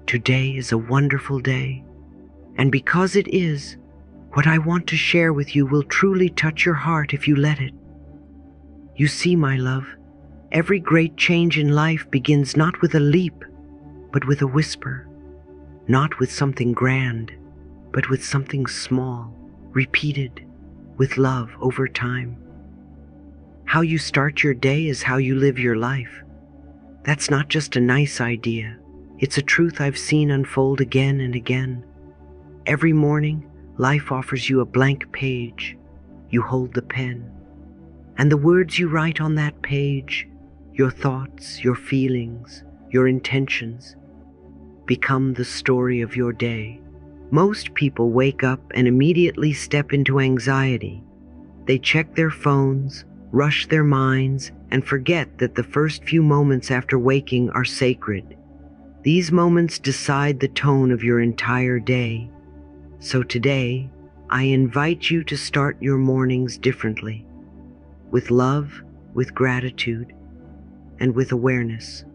Today is a wonderful day, and because it is, what I want to share with you will truly touch your heart if you let it. You see, my love, every great change in life begins not with a leap, but with a whisper, not with something grand, but with something small, repeated, with love over time. How you start your day is how you live your life. That's not just a nice idea. It's a truth I've seen unfold again and again. Every morning, life offers you a blank page. You hold the pen, and the words you write on that page, your thoughts, your feelings, your intentions, become the story of your day. Most people wake up and immediately step into anxiety. They check their phones, rush their minds, and forget that the first few moments after waking are sacred. These moments decide the tone of your entire day. So today, I invite you to start your mornings differently, with love, with gratitude, and with awareness.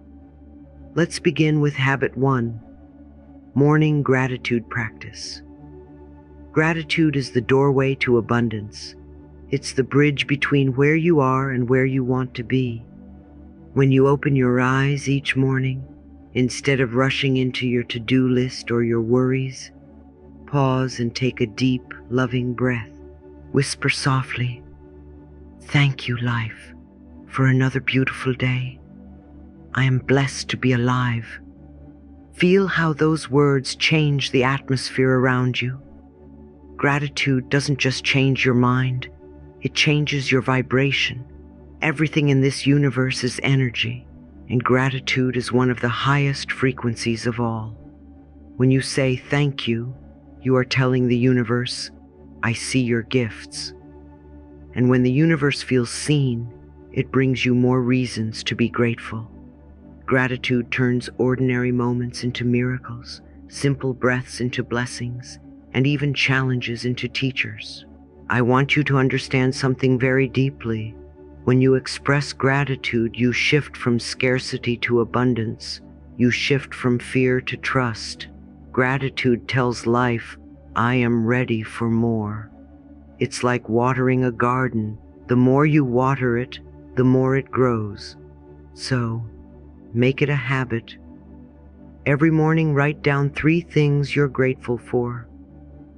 Let's begin with habit 1, morning gratitude practice. Gratitude is the doorway to abundance. It's the bridge between where you are and where you want to be. When you open your eyes each morning, instead of rushing into your to-do list or your worries, pause and take a deep, loving breath. Whisper softly, "Thank you, life, for another beautiful day. I am blessed to be alive." Feel how those words change the atmosphere around you. Gratitude doesn't just change your mind, it changes your vibration. Everything in this universe is energy, and gratitude is one of the highest frequencies of all. When you say thank you, you are telling the universe, "I see your gifts." And when the universe feels seen, it brings you more reasons to be grateful. Gratitude turns ordinary moments into miracles, simple breaths into blessings, and even challenges into teachers. I want you to understand something very deeply. When you express gratitude, you shift from scarcity to abundance. You shift from fear to trust. Gratitude tells life, "I am ready for more." It's like watering a garden. The more you water it, the more it grows. So, make it a habit. Every morning, write down 3 things you're grateful for.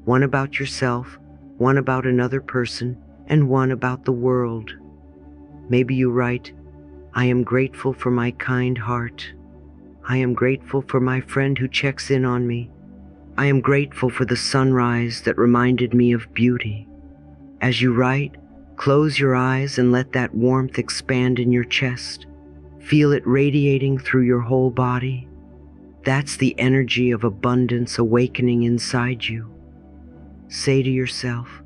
One about yourself, one about another person, and one about the world. Maybe you write, "I am grateful for my kind heart. I am grateful for my friend who checks in on me. I am grateful for the sunrise that reminded me of beauty." As you write, close your eyes and let that warmth expand in your chest. Feel it radiating through your whole body. That's the energy of abundance awakening inside you. Say to yourself,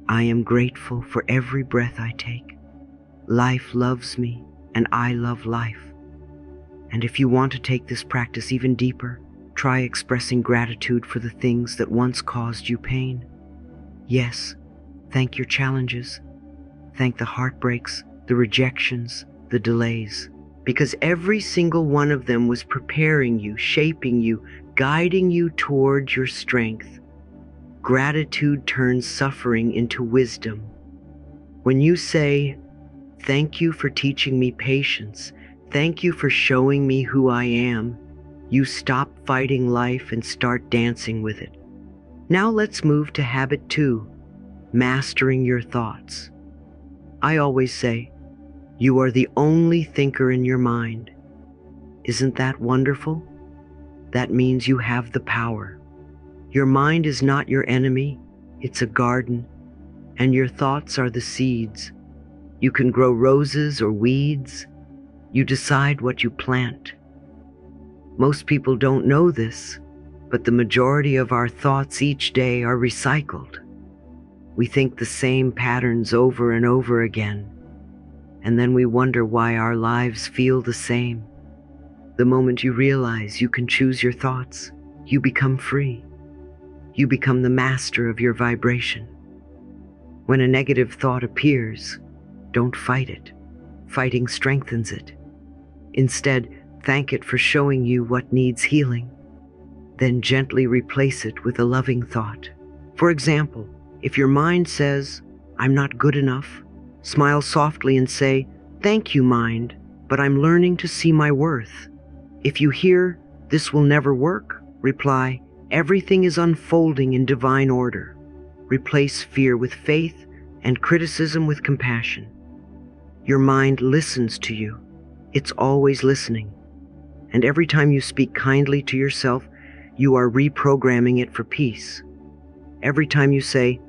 "I am grateful for every breath I take. Life loves me, and I love life." And if you want to take this practice even deeper, try expressing gratitude for the things that once caused you pain. Yes, thank your challenges. Thank the heartbreaks, the rejections, the delays, because every single one of them was preparing you, shaping you, guiding you toward your strength. Gratitude turns suffering into wisdom. When you say, "Thank you for teaching me patience. Thank you for showing me who I am," you stop fighting life and start dancing with it. Now let's move to habit 2, mastering your thoughts. I always say, you are the only thinker in your mind. Isn't that wonderful? That means you have the power. Your mind is not your enemy, it's a garden, and your thoughts are the seeds. You can grow roses or weeds. You decide what you plant. Most people don't know this, but the majority of our thoughts each day are recycled. We think the same patterns over and over again, and then we wonder why our lives feel the same. The moment you realize you can choose your thoughts, you become free. You become the master of your vibration. When a negative thought appears, don't fight it. Fighting strengthens it. Instead, thank it for showing you what needs healing. Then gently replace it with a loving thought. For example, if your mind says, "I'm not good enough," smile softly and say, "Thank you, mind, but I'm learning to see my worth." If you hear, "This will never work," reply, "Everything is unfolding in divine order." Replace fear with faith and criticism with compassion. Your mind listens to you. It's always listening. And every time you speak kindly to yourself, you are reprogramming it for peace. Every time you say,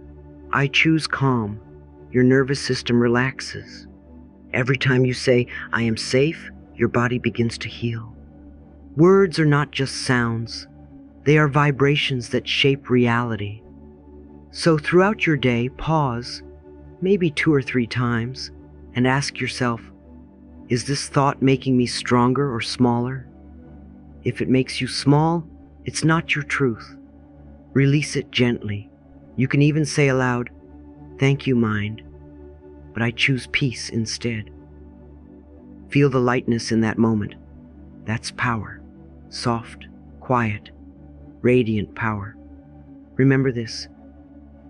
"I choose calm," your nervous system relaxes. Every time you say, "I am safe," your body begins to heal. Words are not just sounds. They are vibrations that shape reality. So throughout your day, pause, maybe 2 or 3 times, and ask yourself, is this thought making me stronger or smaller? If it makes you small, it's not your truth. Release it gently. You can even say aloud, "Thank you, mind, but I choose peace instead." Feel the lightness in that moment. That's power. Soft, quiet, radiant power. Remember this.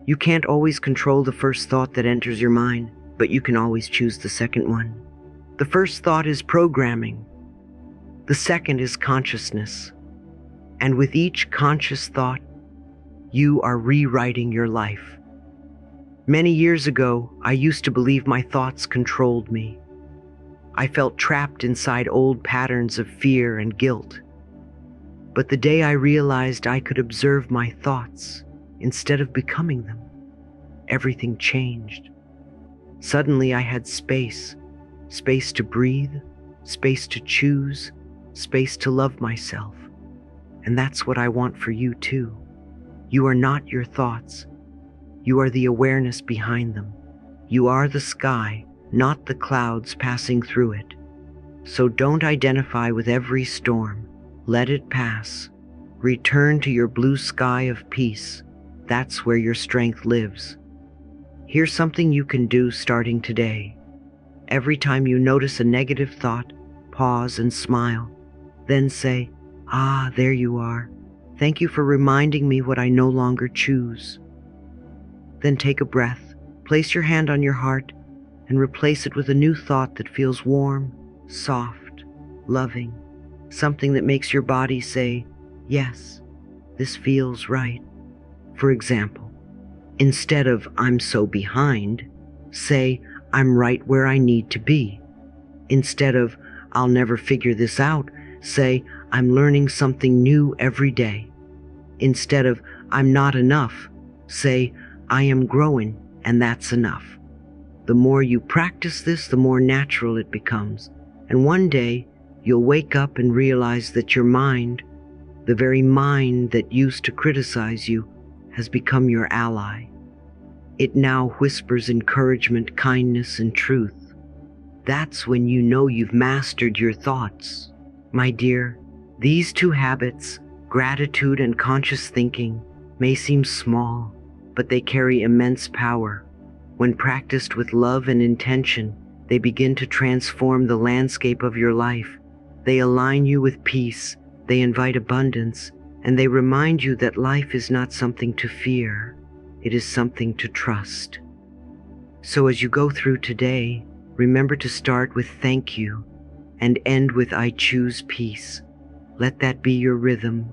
You can't always control the first thought that enters your mind, but you can always choose the second one. The first thought is programming. The second is consciousness. And with each conscious thought, you are rewriting your life. Many years ago, I used to believe my thoughts controlled me. I felt trapped inside old patterns of fear and guilt. But the day I realized I could observe my thoughts instead of becoming them, everything changed. Suddenly I had space to breathe, space to choose, space to love myself. And that's what I want for you too. You are not your thoughts. You are the awareness behind them. You are the sky, not the clouds passing through it. So don't identify with every storm. Let it pass. Return to your blue sky of peace. That's where your strength lives. Here's something you can do starting today. Every time you notice a negative thought, pause and smile. Then say, "Ah, there you are. Thank you for reminding me what I no longer choose." Then take a breath, place your hand on your heart, and replace it with a new thought that feels warm, soft, loving. Something that makes your body say, "Yes, this feels right." For example, instead of "I'm so behind," say, "I'm right where I need to be." Instead of "I'll never figure this out," say, "I'm learning something new every day." Instead of "I'm not enough," say, "I am growing, and that's enough." The more you practice this, the more natural it becomes. And one day, you'll wake up and realize that your mind, the very mind that used to criticize you, has become your ally. It now whispers encouragement, kindness, and truth. That's when you know you've mastered your thoughts. My dear, these 2 habits, gratitude and conscious thinking, may seem small, but they carry immense power. When practiced with love and intention, they begin to transform the landscape of your life. They align you with peace, they invite abundance, and they remind you that life is not something to fear, it is something to trust. So as you go through today, remember to start with "thank you" and end with "I choose peace." Let that be your rhythm.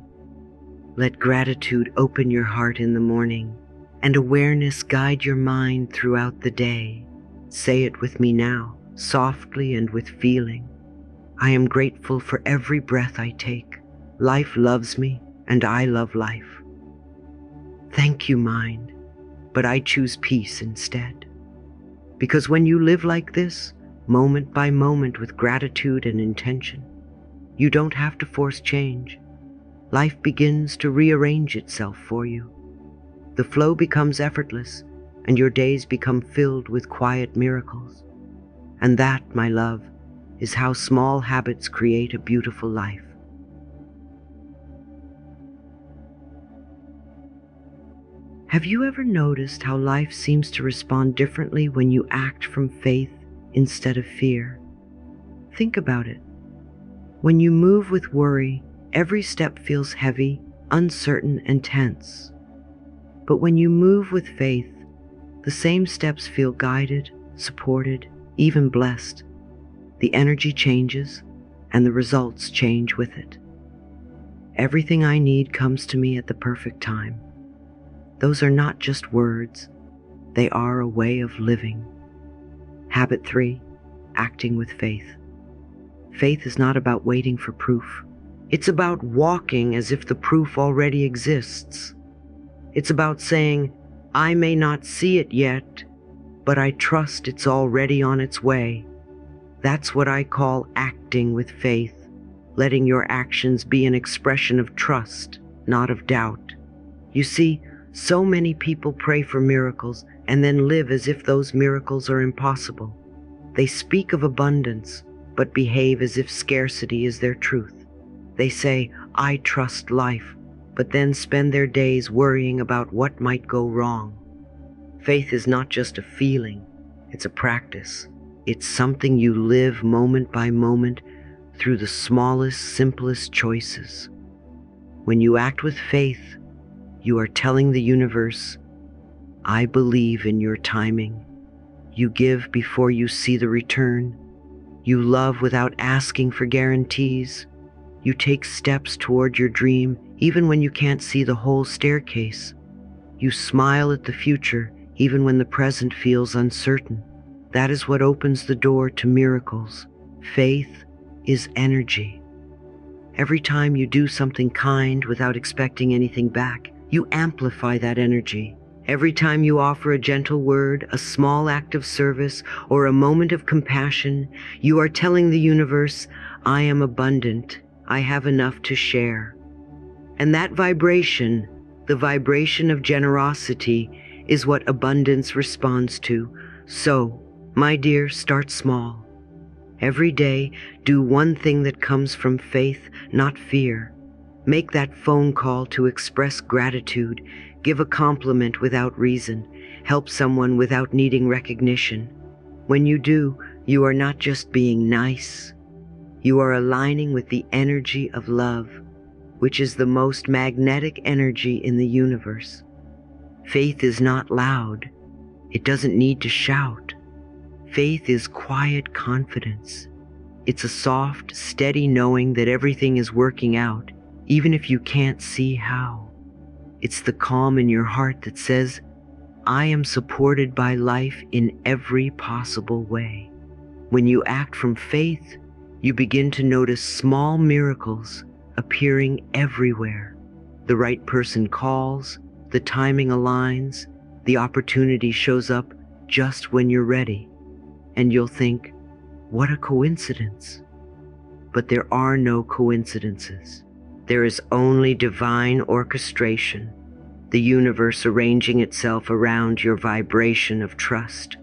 Let gratitude open your heart in the morning, and awareness guide your mind throughout the day. Say it with me now, softly and with feeling. I am grateful for every breath I take. Life loves me, and I love life. Thank you, mind, but I choose peace instead. Because when you live like this, moment by moment with gratitude and intention, you don't have to force change. Life begins to rearrange itself for you. The flow becomes effortless, and your days become filled with quiet miracles. And that, my love, is how small habits create a beautiful life. Have you ever noticed how life seems to respond differently when you act from faith instead of fear? Think about it. When you move with worry, every step feels heavy uncertain and tense. But when you move with faith, the same steps feel guided, supported, even blessed. The energy changes, and the results change with it. Everything I need comes to me at the perfect time. Those are not just words, they are a way of living. Habit 3, acting with faith. Faith is not about waiting for proof. It's about walking as if the proof already exists. It's about saying, I may not see it yet, but I trust it's already on its way. That's what I call acting with faith, letting your actions be an expression of trust, not of doubt. You see, so many people pray for miracles and then live as if those miracles are impossible. They speak of abundance, but behave as if scarcity is their truth. They say, I trust life, but then spend their days worrying about what might go wrong. Faith is not just a feeling, it's a practice. It's something you live moment by moment through the smallest, simplest choices. When you act with faith, you are telling the universe, I believe in your timing. You give before you see the return. You love without asking for guarantees. You take steps toward your dream even when you can't see the whole staircase. You smile at the future even when the present feels uncertain. That is what opens the door to miracles. Faith is energy. Every time you do something kind without expecting anything back, you amplify that energy. Every time you offer a gentle word, a small act of service, or a moment of compassion, you are telling the universe, I am abundant. I have enough to share. And that vibration, the vibration of generosity, is what abundance responds to. So, my dear, start small. Every day, do one thing that comes from faith, not fear. Make that phone call to express gratitude. Give a compliment without reason. Help someone without needing recognition. When you do, you are not just being nice. You are aligning with the energy of love, which is the most magnetic energy in the universe. Faith is not loud. It doesn't need to shout. Faith is quiet confidence. It's a soft, steady knowing that everything is working out, even if you can't see how. It's the calm in your heart that says, I am supported by life in every possible way. When you act from faith, you begin to notice small miracles appearing everywhere. The right person calls, the timing aligns, the opportunity shows up just when you're ready. And you'll think, what a coincidence. But there are no coincidences. There is only divine orchestration, the universe arranging itself around your vibration of trust.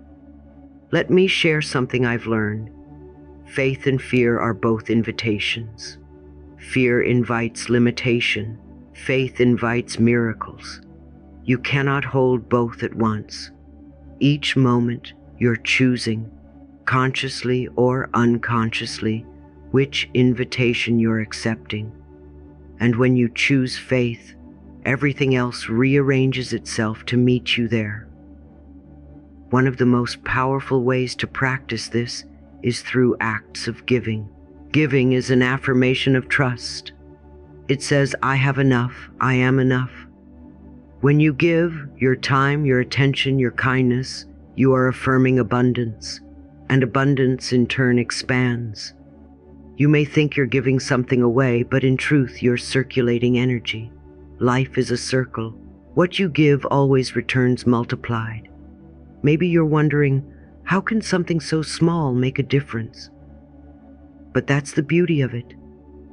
Let me share something I've learned. Faith and fear are both invitations. Fear invites limitation. Faith invites miracles. You cannot hold both at once. Each moment you're choosing, consciously or unconsciously, which invitation you're accepting. And when you choose faith, everything else rearranges itself to meet you there. One of the most powerful ways to practice this is through acts of giving. Giving is an affirmation of trust. It says, I have enough, I am enough. When you give your time, your attention, your kindness, you are affirming abundance, and abundance in turn expands. You may think you're giving something away, but in truth, you're circulating energy. Life is a circle. What you give always returns multiplied. Maybe you're wondering, how can something so small make a difference? But that's the beauty of it.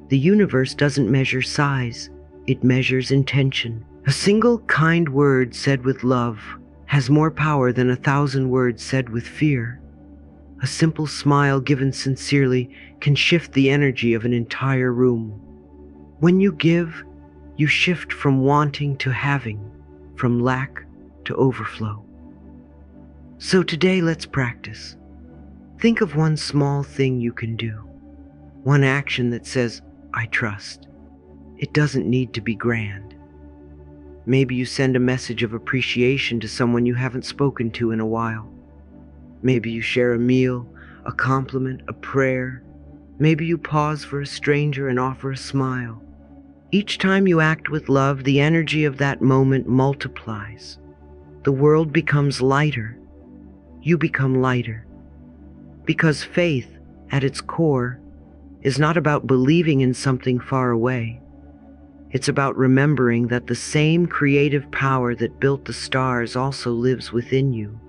The universe doesn't measure size, it measures intention. A single kind word said with love has more power than 1,000 words said with fear. A simple smile given sincerely can shift the energy of an entire room. When you give, you shift from wanting to having, from lack to overflow. So today, let's practice. Think of one small thing you can do, one action that says, I trust. It doesn't need to be grand. Maybe you send a message of appreciation to someone you haven't spoken to in a while. Maybe you share a meal, a compliment, a prayer. Maybe you pause for a stranger and offer a smile. Each time you act with love, the energy of that moment multiplies. The world becomes lighter. You become lighter. Because faith, at its core, is not about believing in something far away. It's about remembering that the same creative power that built the stars also lives within you.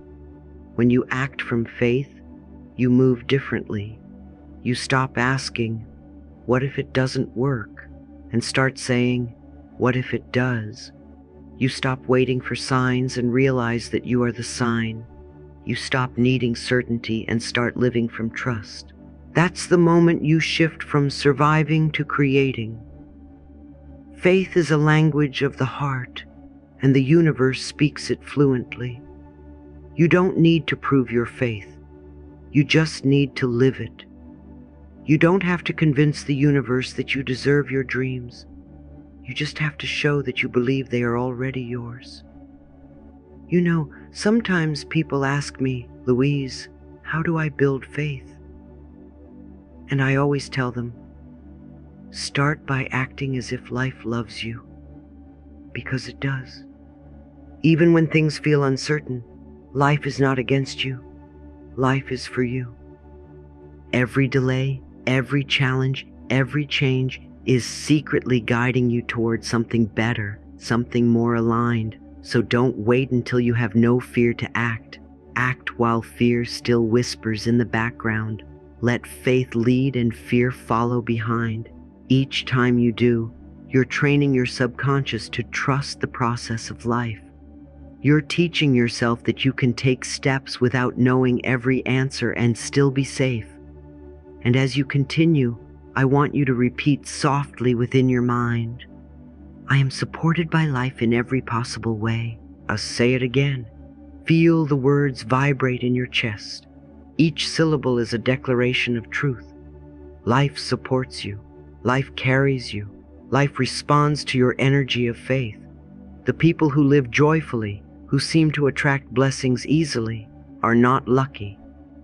When you act from faith, you move differently. You stop asking, "What if it doesn't work?" and start saying, "What if it does?" You stop waiting for signs and realize that you are the sign. You stop needing certainty and start living from trust. That's the moment you shift from surviving to creating. Faith is a language of the heart, and the universe speaks it fluently. You don't need to prove your faith. You just need to live it. You don't have to convince the universe that you deserve your dreams. You just have to show that you believe they are already yours. You know, sometimes people ask me, "Louise, how do I build faith?" And I always tell them, start by acting as if life loves you, because it does. Even when things feel uncertain, life is not against you. Life is for you. Every delay, every challenge, every change is secretly guiding you towards something better, something more aligned. So don't wait until you have no fear to act. Act while fear still whispers in the background. Let faith lead and fear follow behind. Each time you do, you're training your subconscious to trust the process of life. You're teaching yourself that you can take steps without knowing every answer and still be safe. And as you continue, I want you to repeat softly within your mind, "I am supported by life in every possible way." Say it again. Feel the words vibrate in your chest. Each syllable is a declaration of truth. Life supports you. Life carries you. Life responds to your energy of faith. The people who live joyfully, who seem to attract blessings easily, are not lucky.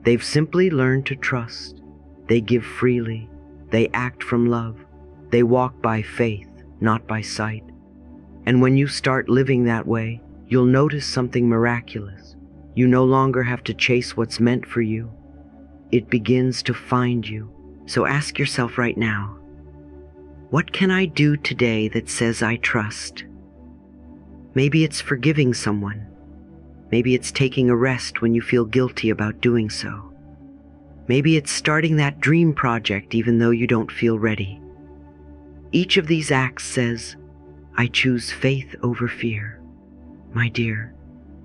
They've simply learned to trust. They give freely. They act from love. They walk by faith, not by sight. And when you start living that way, you'll notice something miraculous. You no longer have to chase what's meant for you. It begins to find you. So ask yourself right now, what can I do today that says I trust? Maybe it's forgiving someone. Maybe it's taking a rest when you feel guilty about doing so. Maybe it's starting that dream project even though you don't feel ready. Each of these acts says, I choose faith over fear. My dear,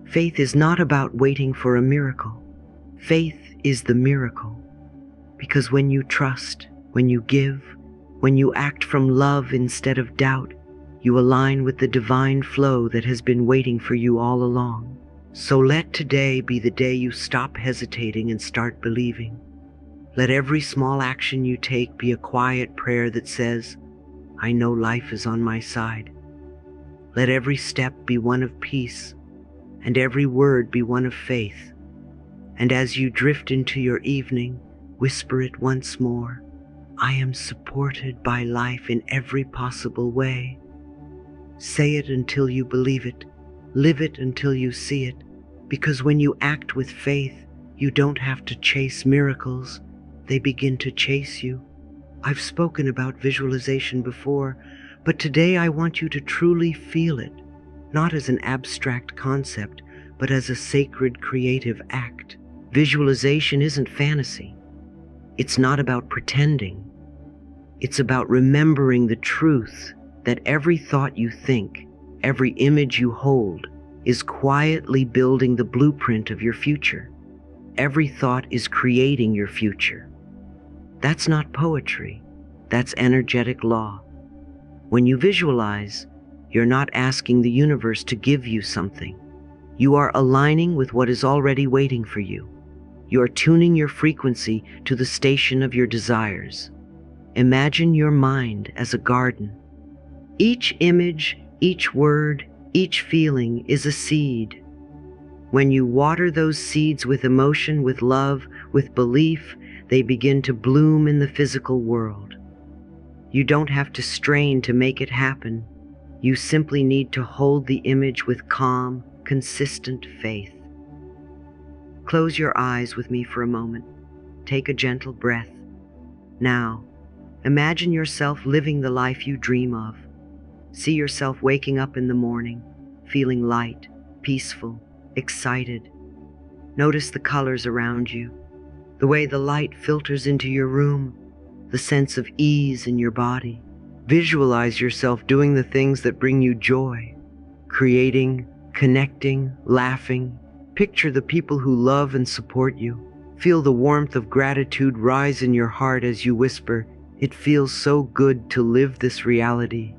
faith is not about waiting for a miracle. Faith is the miracle. Because when you trust, when you give, when you act from love instead of doubt, you align with the divine flow that has been waiting for you all along. So let today be the day you stop hesitating and start believing. Let every small action you take be a quiet prayer that says, I know life is on my side. Let every step be one of peace, and every word be one of faith. And as you drift into your evening, whisper it once more, I am supported by life in every possible way. Say it until you believe it. Live it until you see it. Because when you act with faith, you don't have to chase miracles. They begin to chase you. I've spoken about visualization before, but today I want you to truly feel it, not as an abstract concept, but as a sacred creative act. Visualization isn't fantasy. It's not about pretending. It's about remembering the truth that every thought you think, every image you hold, is quietly building the blueprint of your future. Every thought is creating your future. That's not poetry. That's energetic law. When you visualize, you're not asking the universe to give you something. You are aligning with what is already waiting for you. You are tuning your frequency to the station of your desires. Imagine your mind as a garden. Each image, each word, each feeling is a seed. When you water those seeds with emotion, with love, with belief, they begin to bloom in the physical world. You don't have to strain to make it happen. You simply need to hold the image with calm, consistent faith. Close your eyes with me for a moment. Take a gentle breath. Now, imagine yourself living the life you dream of. See yourself waking up in the morning, feeling light, peaceful, excited. Notice the colors around you, the way the light filters into your room, the sense of ease in your body. Visualize yourself doing the things that bring you joy, creating, connecting, laughing. Picture the people who love and support you. Feel the warmth of gratitude rise in your heart as you whisper, "It feels so good to live this reality.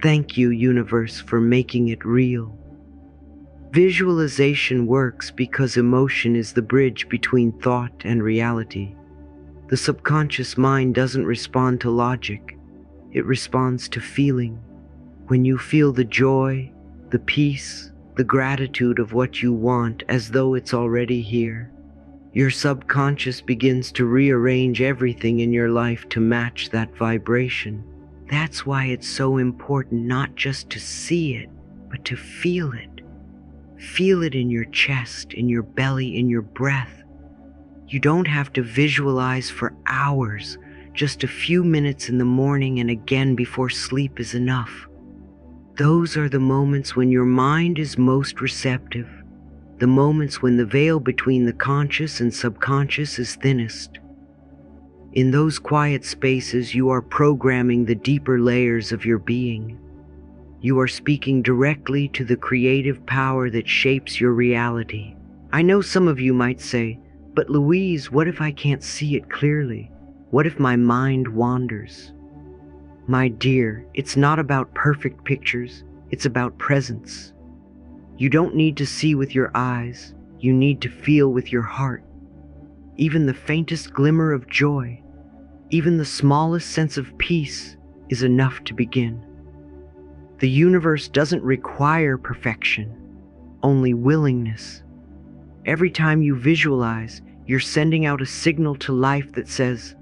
Thank you, universe, for making it real." Visualization works because emotion is the bridge between thought and reality. The subconscious mind doesn't respond to logic. It responds to feeling. When you feel the joy, the peace, the gratitude of what you want as though it's already here, your subconscious begins to rearrange everything in your life to match that vibration. That's why it's so important not just to see it, but to feel it. Feel it in your chest, in your belly, in your breath. You don't have to visualize for hours. Just a few minutes in the morning and again before sleep is enough. Those are the moments when your mind is most receptive, the moments when the veil between the conscious and subconscious is thinnest. In those quiet spaces, you are programming the deeper layers of your being. You are speaking directly to the creative power that shapes your reality. I know some of you might say, "But Louise, what if I can't see it clearly? What if my mind wanders?" My dear, it's not about perfect pictures, it's about presence. You don't need to see with your eyes, you need to feel with your heart. Even the faintest glimmer of joy, even the smallest sense of peace is enough to begin. The universe doesn't require perfection, only willingness. Every time you visualize, you're sending out a signal to life that says,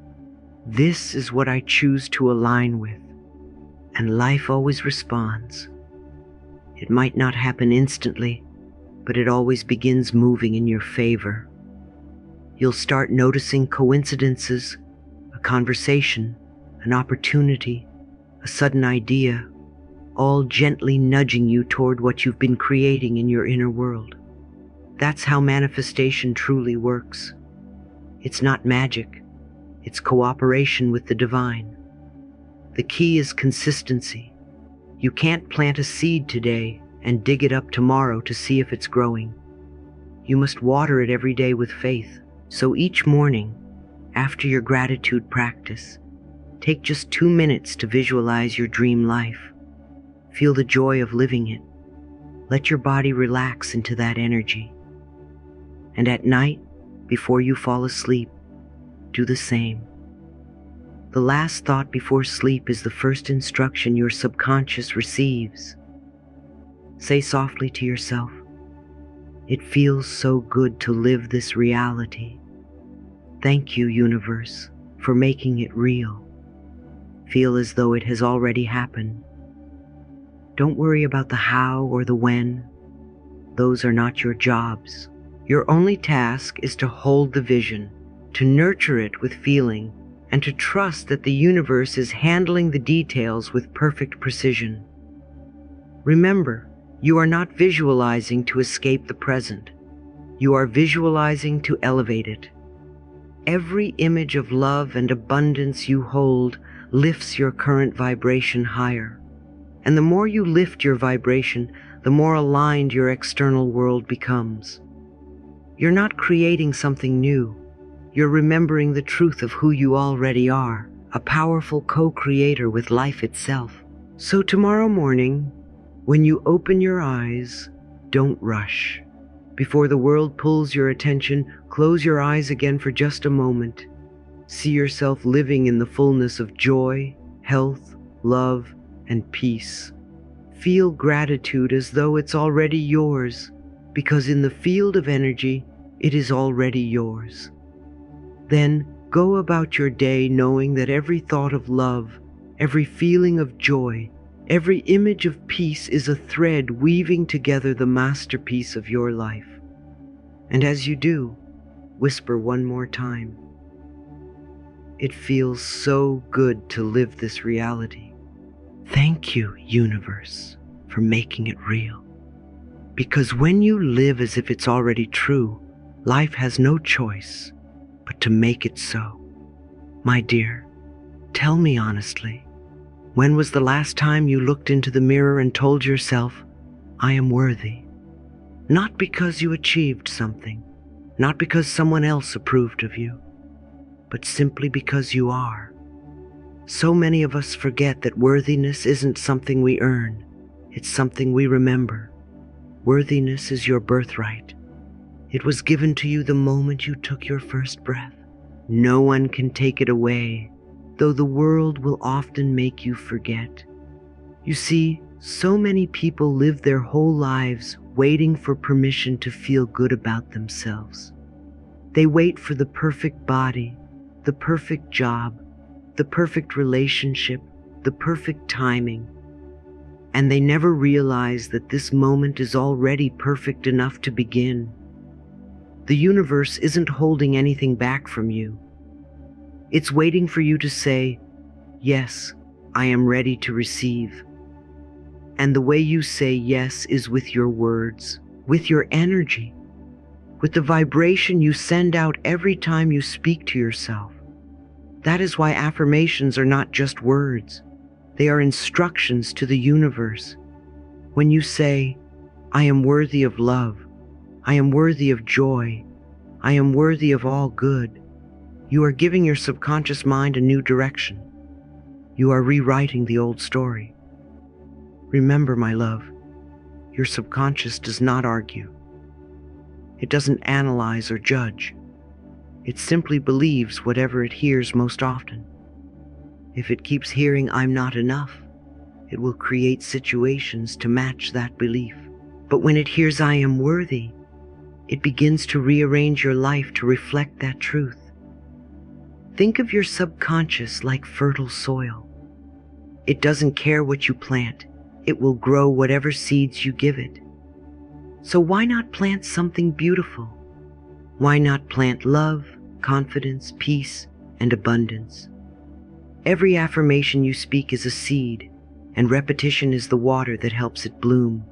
"This is what I choose to align with." And life always responds. It might not happen instantly, but it always begins moving in your favor. You'll start noticing coincidences, a conversation, an opportunity, a sudden idea, all gently nudging you toward what you've been creating in your inner world. That's how manifestation truly works. It's not magic, it's cooperation with the divine. The key is consistency. You can't plant a seed today and dig it up tomorrow to see if it's growing. You must water it every day with faith. So each morning, after your gratitude practice, take just 2 minutes to visualize your dream life. Feel the joy of living it. Let your body relax into that energy. And at night, before you fall asleep, do the same. The last thought before sleep is the first instruction your subconscious receives. Say softly to yourself, "It feels so good to live this reality. Thank you, universe, for making it real." Feel as though it has already happened. Don't worry about the how or the when. Those are not your jobs. Your only task is to hold the vision, to nurture it with feeling, and to trust that the universe is handling the details with perfect precision. Remember, you are not visualizing to escape the present. You are visualizing to elevate it. Every image of love and abundance you hold lifts your current vibration higher. And the more you lift your vibration, the more aligned your external world becomes. You're not creating something new. You're remembering the truth of who you already are, a powerful co-creator with life itself. So tomorrow morning, when you open your eyes, don't rush. Before the world pulls your attention, close your eyes again for just a moment. See yourself living in the fullness of joy, health, love, and peace. Feel gratitude as though it's already yours, because in the field of energy, it is already yours. Then go about your day knowing that every thought of love, every feeling of joy, every image of peace is a thread weaving together the masterpiece of your life. And as you do, whisper one more time, "It feels so good to live this reality. Thank you, universe, for making it real." Because when you live as if it's already true, life has no choice but to make it so. My dear, tell me honestly, when was the last time you looked into the mirror and told yourself, "I am worthy"? Not because you achieved something, not because someone else approved of you, but simply because you are. So many of us forget that worthiness isn't something we earn, it's something we remember. Worthiness is your birthright. It was given to you the moment you took your first breath. No one can take it away, though the world will often make you forget. You see, so many people live their whole lives waiting for permission to feel good about themselves. They wait for the perfect body, the perfect job, the perfect relationship, the perfect timing. And they never realize that this moment is already perfect enough to begin. The universe isn't holding anything back from you. It's waiting for you to say, "Yes, I am ready to receive." And the way you say yes is with your words, with your energy, with the vibration you send out every time you speak to yourself. That is why affirmations are not just words. They are instructions to the universe. When you say, "I am worthy of love, I am worthy of joy, I am worthy of all good," you are giving your subconscious mind a new direction. You are rewriting the old story. Remember, my love, your subconscious does not argue. It doesn't analyze or judge. It simply believes whatever it hears most often. If it keeps hearing "I'm not enough," it will create situations to match that belief. But when it hears "I am worthy," it begins to rearrange your life to reflect that truth. Think of your subconscious like fertile soil. It doesn't care what you plant. It will grow whatever seeds you give it. So why not plant something beautiful? Why not plant love, confidence, peace, and abundance? Every affirmation you speak is a seed, and repetition is the water that helps it bloom.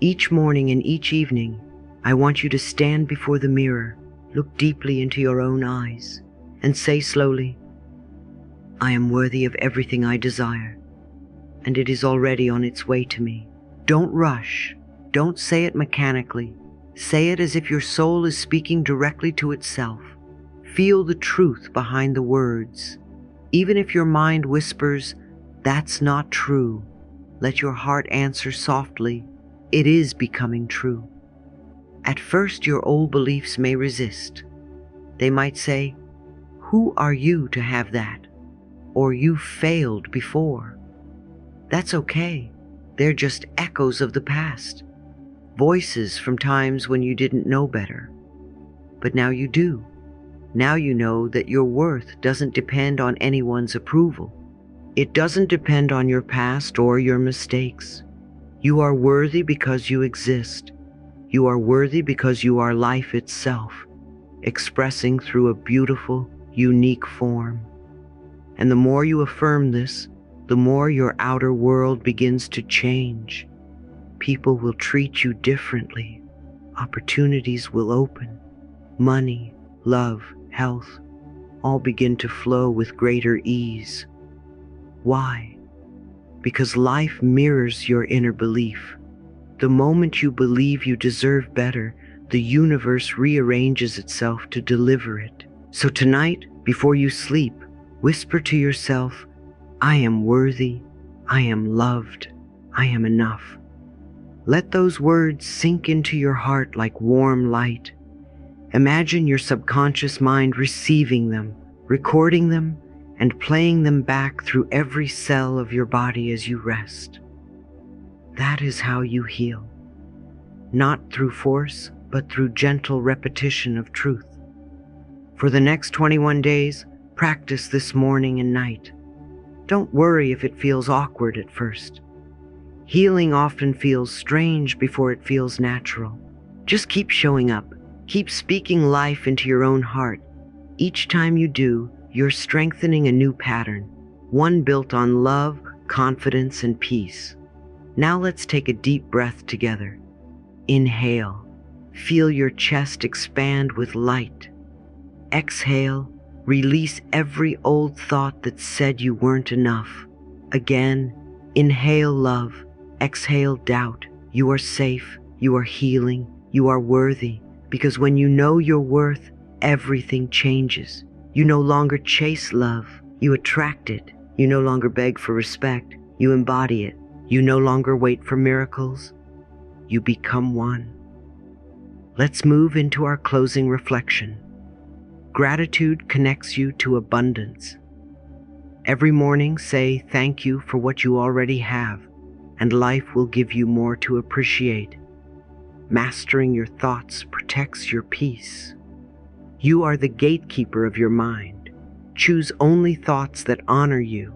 Each morning and each evening, I want you to stand before the mirror, look deeply into your own eyes, and say slowly, "I am worthy of everything I desire, and it is already on its way to me." Don't rush. Don't say it mechanically. Say it as if your soul is speaking directly to itself. Feel the truth behind the words. Even if your mind whispers, "That's not true," let your heart answer softly, "It is becoming true." At first, your old beliefs may resist. They might say, "Who are you to have that?" Or "You failed before." That's okay. They're just echoes of the past. Voices from times when you didn't know better. But now you do. Now you know that your worth doesn't depend on anyone's approval. It doesn't depend on your past or your mistakes. You are worthy because you exist. You are worthy because you are life itself, expressing through a beautiful, unique form. And the more you affirm this, the more your outer world begins to change. People will treat you differently. Opportunities will open. Money, love, health, all begin to flow with greater ease. Why? Because life mirrors your inner belief. The moment you believe you deserve better, the universe rearranges itself to deliver it. So tonight, before you sleep, whisper to yourself, "I am worthy, I am loved, I am enough." Let those words sink into your heart like warm light. Imagine your subconscious mind receiving them, recording them, and playing them back through every cell of your body as you rest. That is how you heal. Not through force, but through gentle repetition of truth. For the next 21 days, practice this morning and night. Don't worry if it feels awkward at first. Healing often feels strange before it feels natural. Just keep showing up. Keep speaking life into your own heart. Each time you do, you're strengthening a new pattern, one built on love, confidence, and peace. Now let's take a deep breath together. Inhale. Feel your chest expand with light. Exhale. Release every old thought that said you weren't enough. Again, inhale love. Exhale doubt. You are safe. You are healing. You are worthy. Because when you know your worth, everything changes. You no longer chase love. You attract it. You no longer beg for respect. You embody it. You no longer wait for miracles. You become one. Let's move into our closing reflection. Gratitude connects you to abundance. Every morning, say thank you for what you already have, and life will give you more to appreciate. Mastering your thoughts protects your peace. You are the gatekeeper of your mind. Choose only thoughts that honor you.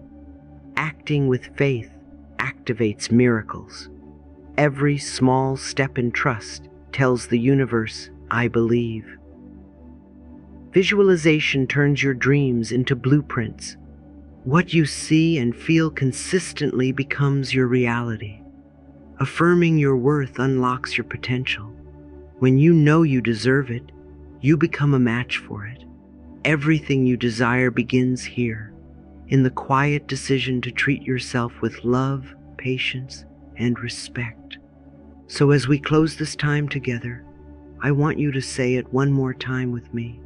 Acting with faith activates miracles. Every small step in trust tells the universe, I believe. Visualization turns your dreams into blueprints. What you see and feel consistently becomes your reality. Affirming your worth unlocks your potential. When you know you deserve it, you become a match for it. Everything you desire begins here, in the quiet decision to treat yourself with love, patience, and respect. So as we close this time together, I want you to say it one more time with me.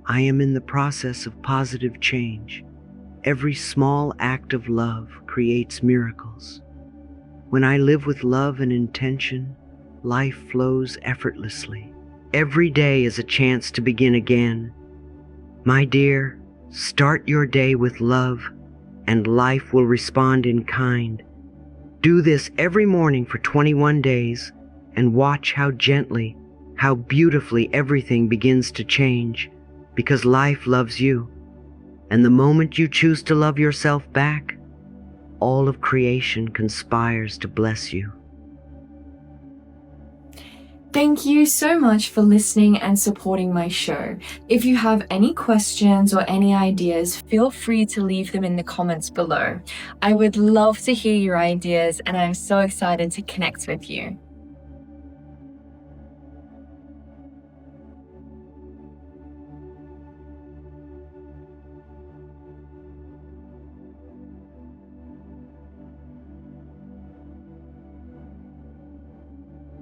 I am in the process of positive change. Every small act of love creates miracles. When I live with love and intention, life flows effortlessly. Every day is a chance to begin again. My dear, start your day with love, and life will respond in kind. Do this every morning for 21 days, and watch how gently, how beautifully everything begins to change, because life loves you. And the moment you choose to love yourself back, all of creation conspires to bless you. Thank you so much for listening and supporting my show. If you have any questions or any ideas, feel free to leave them in the comments below. I would love to hear your ideas, and I'm so excited to connect with you.